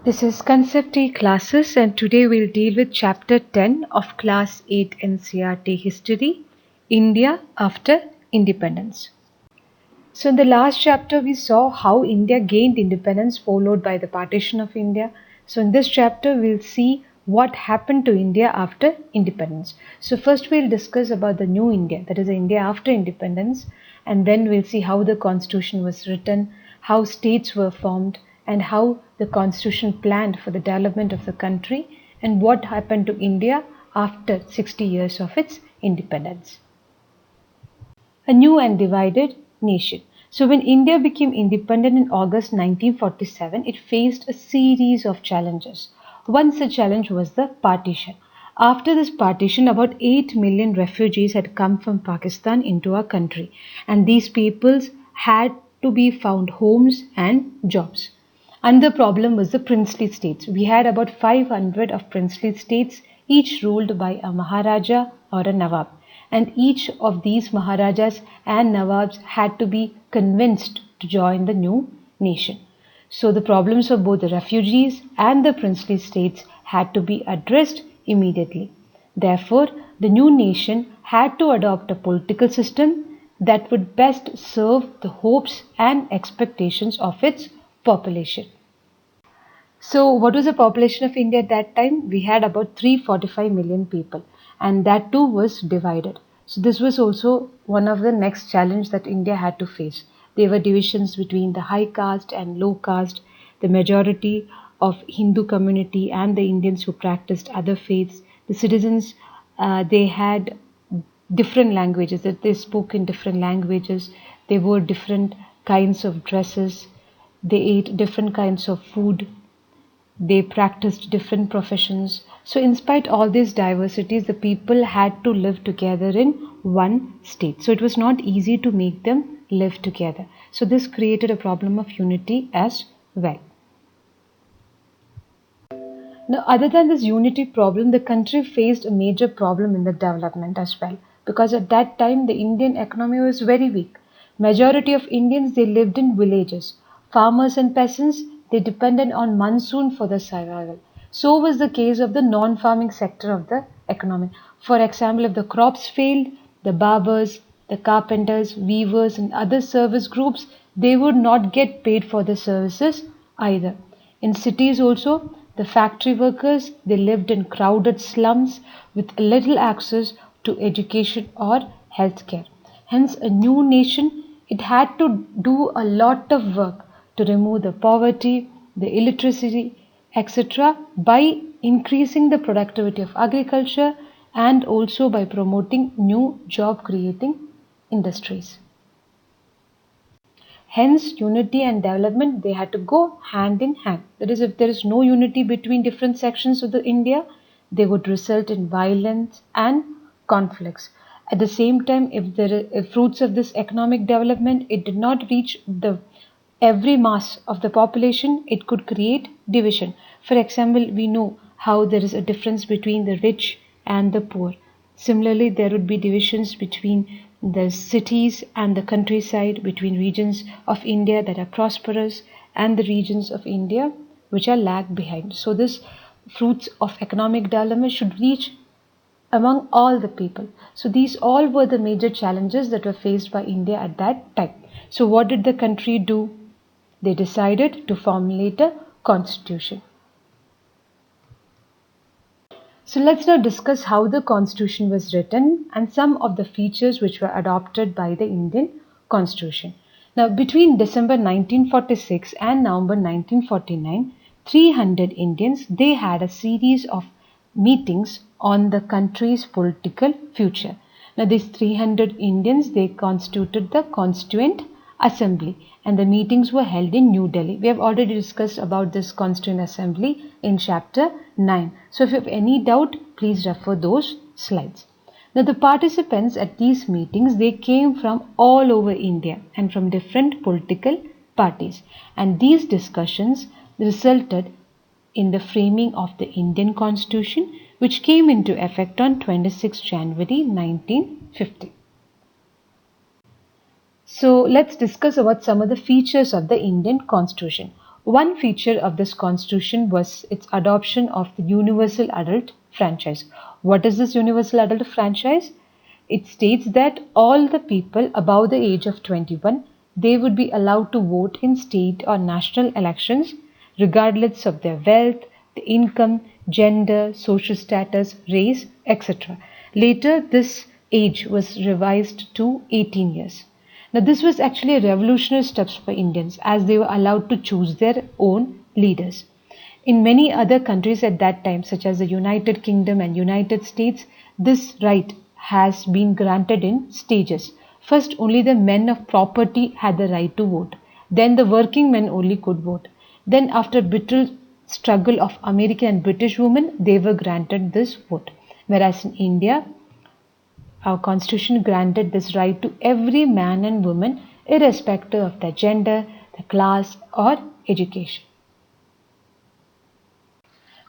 This is Concept A classes, and today we'll deal with chapter 10 of class 8 NCERT History, India after independence. So in the last chapter we saw how India gained independence followed by the partition of India. So in this chapter we'll see what happened to India after independence. So first we'll discuss about the new India, that is India after independence, and then we'll see how the constitution was written, how states were formed, and how the constitution planned for the development of the country, and what happened to India after 60 years of its independence. A new and divided nation. So when India became independent in August 1947, it faced a series of challenges. One such challenge was the partition. After this partition, about 8 million refugees had come from Pakistan into our country, and these peoples had to be found homes and jobs. Another problem was the princely states. We had about 500 of princely states, each ruled by a Maharaja or a Nawab, and each of these Maharajas and Nawabs had to be convinced to join the new nation. So the problems of both the refugees and the princely states had to be addressed immediately. Therefore, the new nation had to adopt a political system that would best serve the hopes and expectations of its population. So, what was the population of India at that time? We had about 345 million people, and that too was divided. So, this was also one of the next challenge that India had to face. There were divisions between the high caste and low caste, the majority of Hindu community and the Indians who practiced other faiths. The citizens, they had different languages, that they spoke in different languages, they wore different kinds of dresses, they ate different kinds of food, they practiced different professions. So in spite of all these diversities, the people had to live together in one state. So it was not easy to make them live together. So this created a problem of unity as well. Now, other than this unity problem, the country faced a major problem in the development as well, because at that time the Indian economy was very weak. Majority of Indians, they lived in villages. Farmers and peasants, they depended on monsoon for their survival. So was the case of the non-farming sector of the economy. For example, if the crops failed, the barbers, the carpenters, weavers and other service groups, they would not get paid for the services either. In cities also, the factory workers, they lived in crowded slums with little access to education or healthcare. Hence, a new nation, it had to do a lot of work to remove the poverty, the illiteracy, etc. by increasing the productivity of agriculture and also by promoting new job creating industries. Hence, unity and development, they had to go hand in hand. That is, if there is no unity between different sections of the India, they would result in violence and conflicts. At the same time, if fruits of this economic development, it did not reach the every mass of the population, it could create division. For example, we know how there is a difference between the rich and the poor. Similarly, there would be divisions between the cities and the countryside, between regions of India that are prosperous and the regions of India which are lag behind. So this fruits of economic development should reach among all the people. So these all were the major challenges that were faced by India at that time. So what did the country do? They decided to formulate a constitution. So let's now discuss how the constitution was written and some of the features which were adopted by the Indian constitution. Now, between December 1946 and November 1949, 300 Indians, they had a series of meetings on the country's political future. Now, these 300 Indians, they constituted the Constituent Assembly, and the meetings were held in New Delhi. We have already discussed about this Constituent Assembly in chapter 9. So if you have any doubt, please refer those slides. Now the participants at these meetings, they came from all over India and from different political parties, and these discussions resulted in the framing of the Indian Constitution, which came into effect on 26 January 1950. So let's discuss about some of the features of the Indian Constitution. One feature of this constitution was its adoption of the universal adult franchise. What is this universal adult franchise? It states that all the people above the age of 21, they would be allowed to vote in state or national elections regardless of their wealth, the income, gender, social status, race, etc. Later, this age was revised to 18 years. Now, this was actually a revolutionary step for Indians as they were allowed to choose their own leaders. In many other countries at that time, such as the United Kingdom and United States, this right has been granted in stages. First, only the men of property had the right to vote. Then the working men only could vote. Then after bitter struggle of American and British women, they were granted this vote. Whereas in India, our constitution granted this right to every man and woman irrespective of their gender, their class or education.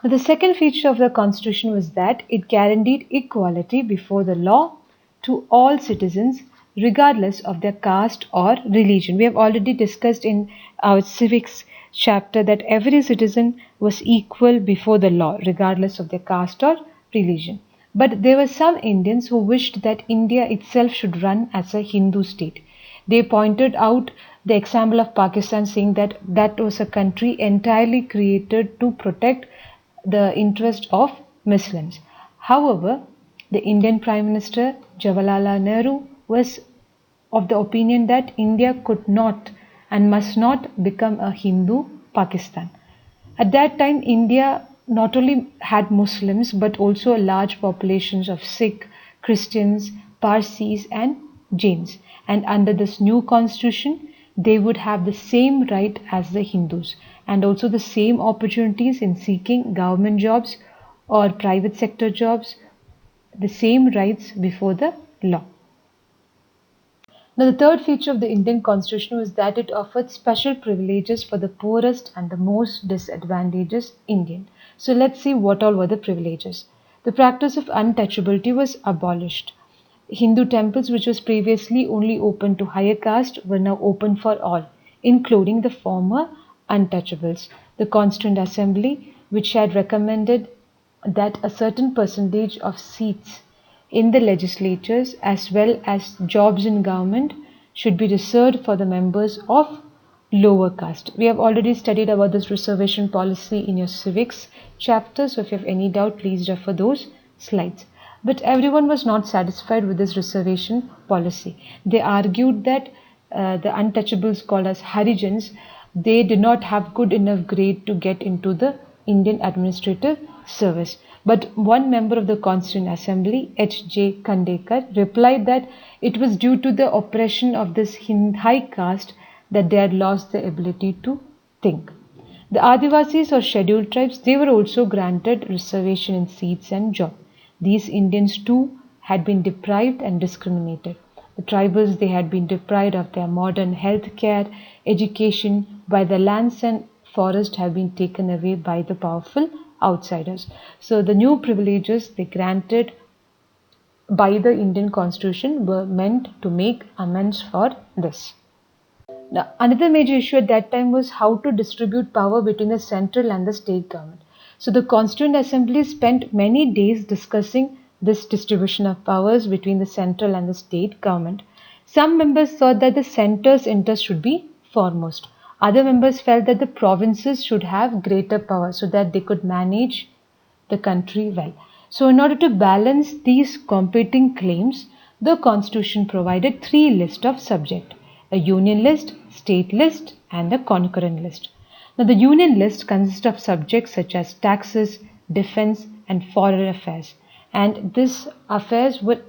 Now, the second feature of the constitution was that it guaranteed equality before the law to all citizens regardless of their caste or religion. We have already discussed in our civics chapter that every citizen was equal before the law regardless of their caste or religion. But there were some Indians who wished that India itself should run as a Hindu state. They pointed out the example of Pakistan, saying that that was a country entirely created to protect the interest of Muslims. However, the Indian Prime Minister Jawaharlal Nehru was of the opinion that India could not and must not become a Hindu Pakistan. At that time, India not only had Muslims but also large populations of Sikh, Christians, Parsis and Jains. And under this new constitution, they would have the same right as the Hindus and also the same opportunities in seeking government jobs or private sector jobs, the same rights before the law. Now, the third feature of the Indian Constitution was that it offered special privileges for the poorest and the most disadvantaged Indian. So, let's see what all were the privileges. The practice of untouchability was abolished. Hindu temples, which was previously only open to higher caste, were now open for all, including the former untouchables. The Constituent Assembly, which had recommended that a certain percentage of seats in the legislatures as well as jobs in government should be reserved for the members of lower caste. We have already studied about this reservation policy in your civics chapter, so if you have any doubt, please refer those slides. But everyone was not satisfied with this reservation policy. They argued that the untouchables called as Harijans, they did not have good enough grade to get into the Indian administrative service. But one member of the Constituent Assembly, H.J. Khandekar, replied that it was due to the oppression of this high caste that they had lost the ability to think. The Adivasis or scheduled tribes, they were also granted reservation in seats and jobs. These Indians too had been deprived and discriminated. The tribals, they had been deprived of their modern health care, education, while the lands and forests have been taken away by the powerful outsiders. So the new privileges they granted by the Indian Constitution were meant to make amends for this. Now, another major issue at that time was how to distribute power between the central and the state government. So the Constituent Assembly spent many days discussing this distribution of powers between the central and the state government. Some members thought that the center's interest should be foremost. Other members felt that the provinces should have greater power so that they could manage the country well. So in order to balance these competing claims, the Constitution provided three lists of subjects: a union list, state list and a concurrent list. Now the union list consists of subjects such as taxes, defense and foreign affairs, and these affairs were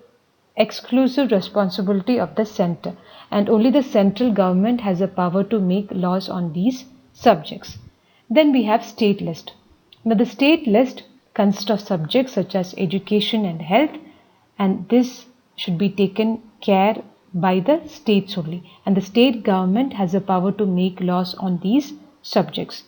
exclusive responsibility of the center, and only the central government has the power to make laws on these subjects. Then we have state list. Now the state list consists of subjects such as education and health, and this should be taken care by the states only, and the state government has the power to make laws on these subjects.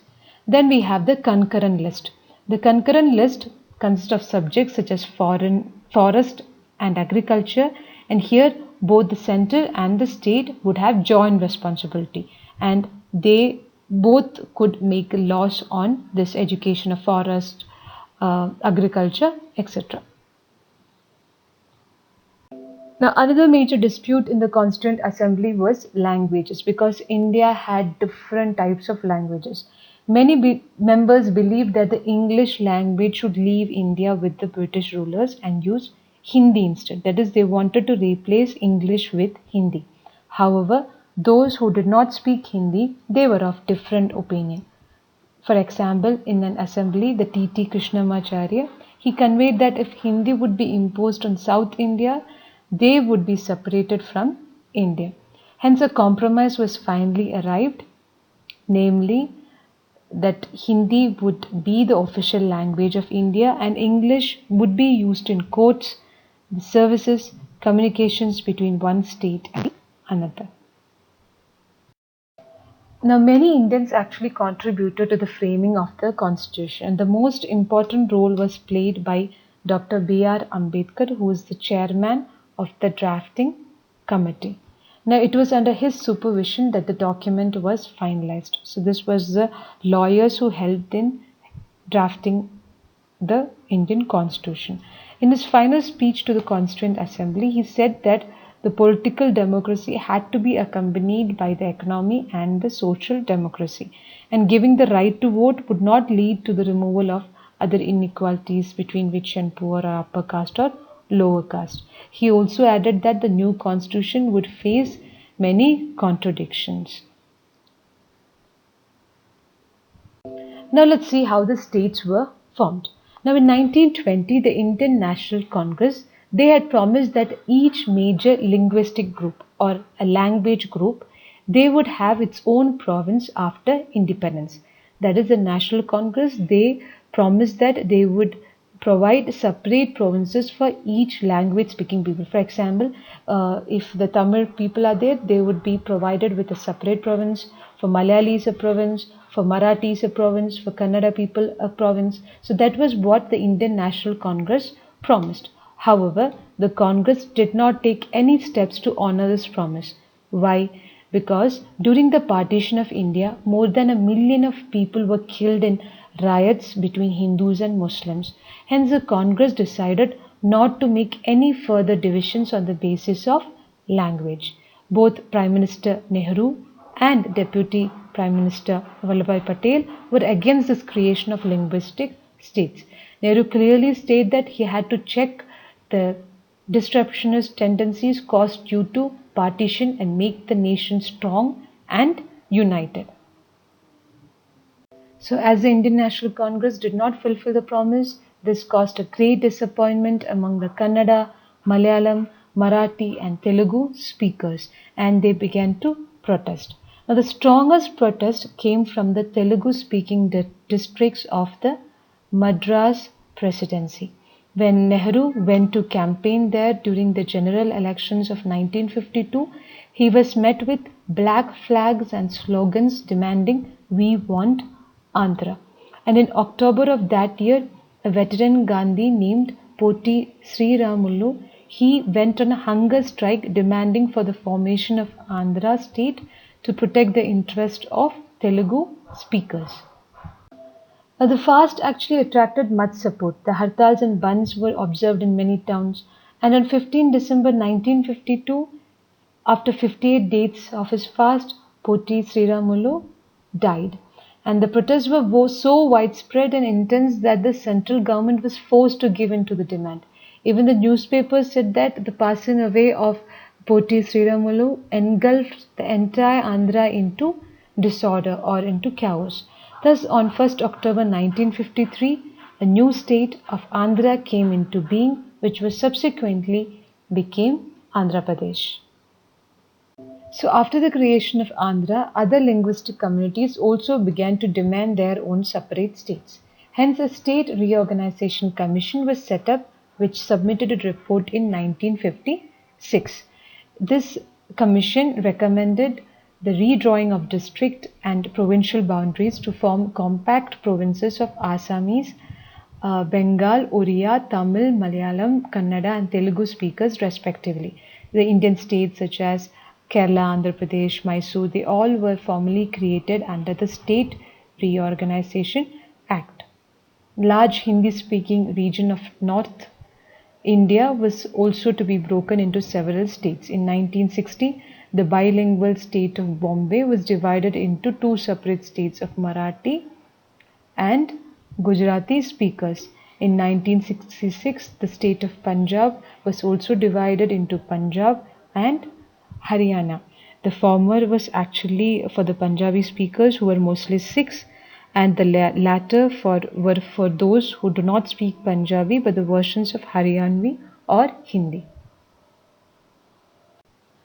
Then we have the concurrent list. The concurrent list consists of subjects such as forest and agriculture, and here both the center and the state would have joint responsibility, and they both could make laws on this education of forest, agriculture, etc. Now, another major dispute in the Constituent Assembly was languages because India had different types of languages. Many members believed that the English language should leave India with the British rulers and use Hindi instead. That is, they wanted to replace English with Hindi. However, those who did not speak Hindi, they were of different opinion. For example, in an assembly, the T.T. Krishnamacharya, he conveyed that if Hindi would be imposed on South India, they would be separated from India. Hence, a compromise was finally arrived, namely that Hindi would be the official language of India and English would be used in courts, the services, communications between one state and another. Now, many Indians actually contributed to the framing of the constitution, and the most important role was played by Dr. B.R.Ambedkar, who is the chairman of the drafting committee. Now, it was under his supervision that the document was finalized. So, this was the lawyers who helped in drafting the Indian Constitution. In his final speech to the Constituent Assembly, he said that the political democracy had to be accompanied by the economy and the social democracy, and giving the right to vote would not lead to the removal of other inequalities between rich and poor or upper caste or lower caste. He also added that the new constitution would face many contradictions. Now let's see how the states were formed. Now in 1920, the Indian National Congress, they had promised that each major linguistic group or a language group, they would have its own province after independence. That is, the National Congress, they promised that they would provide separate provinces for each language speaking people. For example, if the Tamil people are there, they would be provided with a separate province. For Malayalis, a province. For Marathis, a province. For Kannada people, a province. So that was what the Indian National Congress promised. However, the Congress did not take any steps to honor this promise. Why? Because during the partition of India, more than 1 million of people were killed in riots between Hindus and Muslims. Hence, the Congress decided not to make any further divisions on the basis of language. Both Prime Minister Nehru and Deputy Prime Minister Vallabhbhai Patel were against this creation of linguistic states. Nehru clearly stated that he had to check the disruptionist tendencies caused due to partition and make the nation strong and united. So, as the Indian National Congress did not fulfill the promise, this caused a great disappointment among the Kannada, Malayalam, Marathi, and Telugu speakers, and they began to protest. Now, the strongest protest came from the Telugu speaking districts of the Madras Presidency. When Nehru went to campaign there during the general elections of 1952, he was met with black flags and slogans demanding, "We want Andhra." And in October of that year, a veteran Gandhi named Poti Sriramulu, he went on a hunger strike demanding for the formation of Andhra state to protect the interest of Telugu speakers. The fast actually attracted much support. The hartals and bands were observed in many towns, and on 15 December 1952, after 58 days of his fast, Poti Sriramulu died. And the protests were so widespread and intense that the central government was forced to give in to the demand. Even the newspapers said that the passing away of Poti Sriramulu engulfed the entire Andhra into disorder or into chaos. Thus, on 1st October 1953, a new state of Andhra came into being, which was subsequently became Andhra Pradesh. So after the creation of Andhra, other linguistic communities also began to demand their own separate states. Hence, a state reorganization commission was set up which submitted a report in 1956. This commission recommended the redrawing of district and provincial boundaries to form compact provinces of Assamese, Bengal, Oriya, Tamil, Malayalam, Kannada and Telugu speakers respectively. The Indian states such as Kerala, Andhra Pradesh, Mysore, they all were formally created under the State Reorganization Act. Large Hindi-speaking region of North India was also to be broken into several states. In 1960, the bilingual state of Bombay was divided into two separate states of Marathi and Gujarati speakers. In 1966, the state of Punjab was also divided into Punjab and Haryana. The former was actually for the Punjabi speakers who were mostly Sikhs, and the latter were for those who do not speak Punjabi but the versions of Haryanvi or Hindi.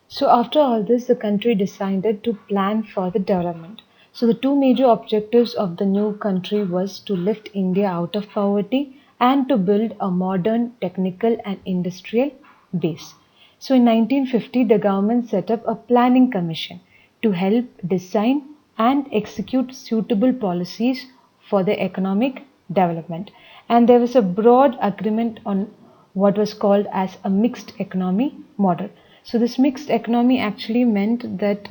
So after all this, the country decided to plan for the development. So the two major objectives of the new country was to lift India out of poverty and to build a modern technical and industrial base. So in 1950, the government set up a planning commission to help design and execute suitable policies for the economic development. And there was a broad agreement on what was called as a mixed economy model. So this mixed economy actually meant that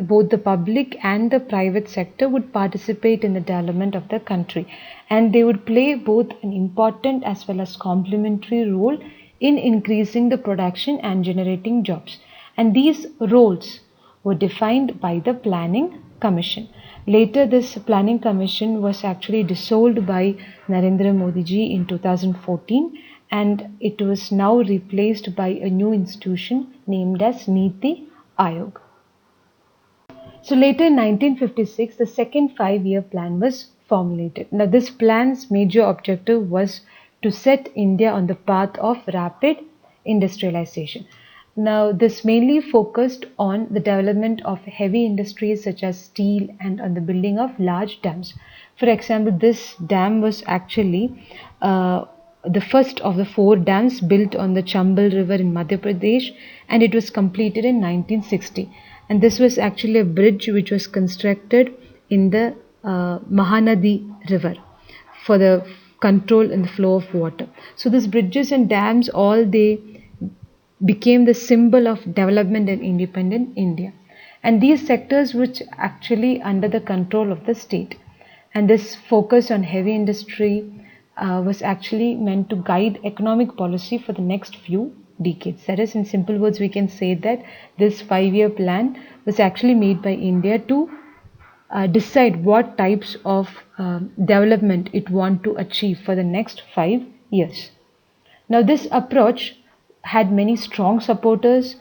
both the public and the private sector would participate in the development of the country, and they would play both an important as well as complementary role in increasing the production and generating jobs. And these roles were defined by the Planning Commission. Later, this Planning Commission was actually dissolved by Narendra Modi ji in 2014, and it was now replaced by a new institution named as Niti Aayog. So later in 1956, the second 5-year plan was formulated. Now this plan's major objective was to set India on the path of rapid industrialization. Now this mainly focused on the development of heavy industries such as steel and on the building of large dams. For example, this dam was actually the first of the 4 dams built on the Chambal River in Madhya Pradesh, and it was completed in 1960. And this was actually a bridge which was constructed in the Mahanadi River for the control and the flow of water. So these bridges and dams, all they became the symbol of development in independent India. And these sectors which actually under the control of the state. And this focus on heavy industry was actually meant to guide economic policy for the next few decades. That is, in simple words, we can say that this 5-year plan was actually made by India to decide what types of development it want to achieve for the next 5 years. Now this approach had many strong supporters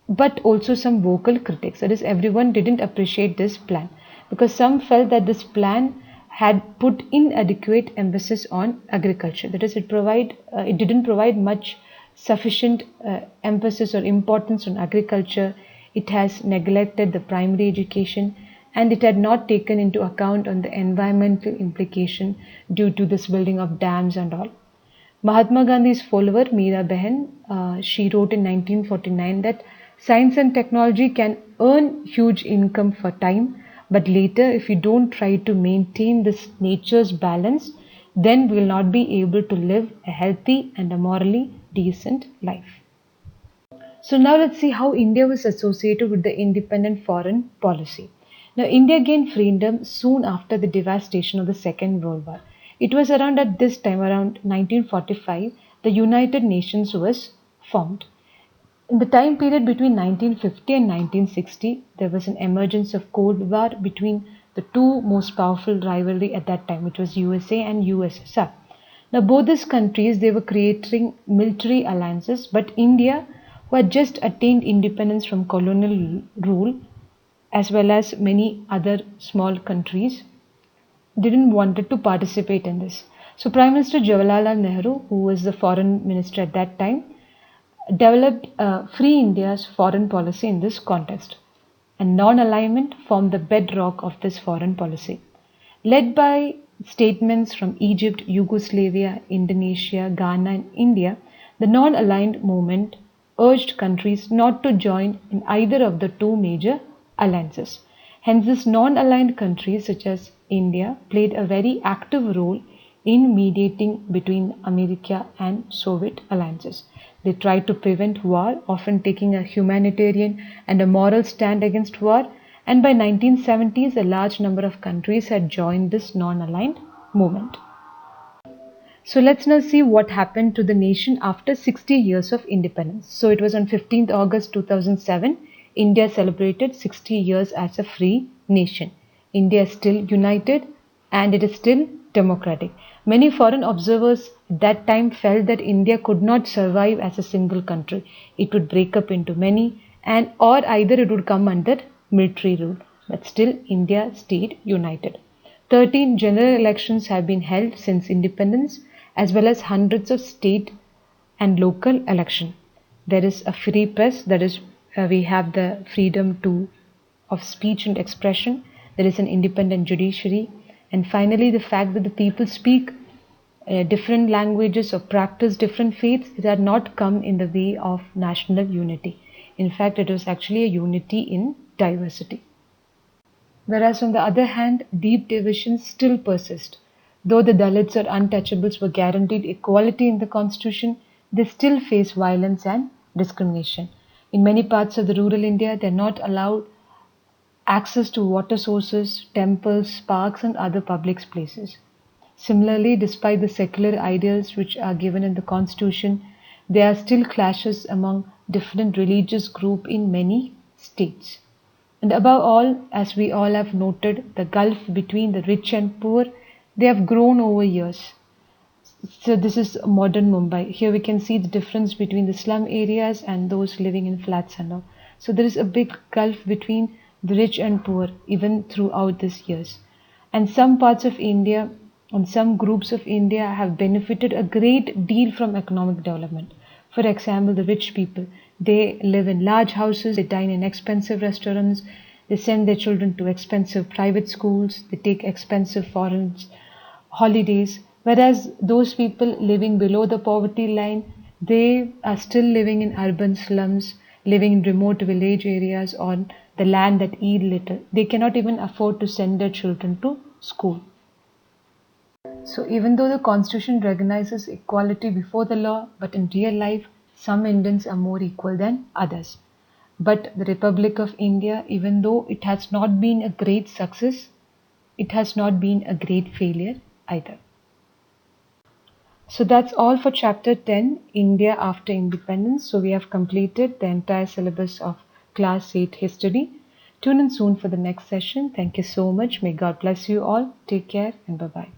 but also some vocal critics. That is, everyone didn't appreciate this plan because some felt that this plan had put inadequate emphasis on agriculture. That is, it didn't provide much sufficient emphasis or importance on agriculture. It has neglected the primary education, and it had not taken into account on the environmental implication due to this building of dams and all. Mahatma Gandhi's follower Meera Behan, she wrote in 1949 that science and technology can earn huge income for time, but later if we don't try to maintain this nature's balance, then we will not be able to live a healthy and a morally decent life. So now let's see how India was associated with the independent foreign policy. Now India gained freedom soon after the devastation of the Second World War. It was around at this time, around 1945, the United Nations was formed. In the time period between 1950 and 1960, there was an emergence of Cold War between the two most powerful rivalry at that time, which was USA and USSR. Now both these countries, they were creating military alliances, but India, who had just attained independence from colonial rule, as well as many other small countries, didn't wanted to participate in this. So Prime Minister Jawaharlal Nehru, who was the foreign minister at that time, developed Free India's foreign policy in this context. And non-alignment formed the bedrock of this foreign policy. Led by statements from Egypt, Yugoslavia, Indonesia, Ghana and India, the non-aligned movement urged countries not to join in either of the two major alliances. Hence, these non-aligned countries such as India played a very active role in mediating between America and Soviet alliances. They tried to prevent war, often taking a humanitarian and a moral stand against war. And by 1970s, a large number of countries had joined this non-aligned movement. So let's now see what happened to the nation after 60 years of independence. So it was on 15th August 2007, India celebrated 60 years as a free nation. India is still united and it is still democratic. Many foreign observers at that time felt that India could not survive as a single country. It would break up into many and or either it would come under military rule. But still India stayed united. 13 general elections have been held since independence, as well as hundreds of state and local elections. There is a free press, that is, we have the freedom of speech and expression. There is an independent judiciary. And finally, the fact that the people speak different languages or practice different faiths, it had not come in the way of national unity. In fact, it was actually a unity in diversity. Whereas on the other hand, deep divisions still persist. Though the Dalits or untouchables were guaranteed equality in the constitution, they still face violence and discrimination. In many parts of the rural India, they are not allowed access to water sources, temples, parks and other public places. Similarly, despite the secular ideals which are given in the constitution, there are still clashes among different religious groups in many states. And above all, as we all have noted, the gulf between the rich and poor, they have grown over years. So this is modern Mumbai. Here we can see the difference between the slum areas and those living in flats and all. So there is a big gulf between the rich and poor even throughout these years. And some parts of India and some groups of India have benefited a great deal from economic development. For example, the rich people, they live in large houses, they dine in expensive restaurants, they send their children to expensive private schools, they take expensive foreign holidays, whereas those people living below the poverty line, they are still living in urban slums, living in remote village areas on the land that yield little. They cannot even afford to send their children to school. So even though the constitution recognizes equality before the law, but in real life, some Indians are more equal than others. But the Republic of India, even though it has not been a great success, it has not been a great failure either. So that's all for chapter 10, India after independence. So we have completed the entire syllabus of class 8 history. Tune in soon for the next session. Thank you so much. May God bless you all. Take care and bye-bye.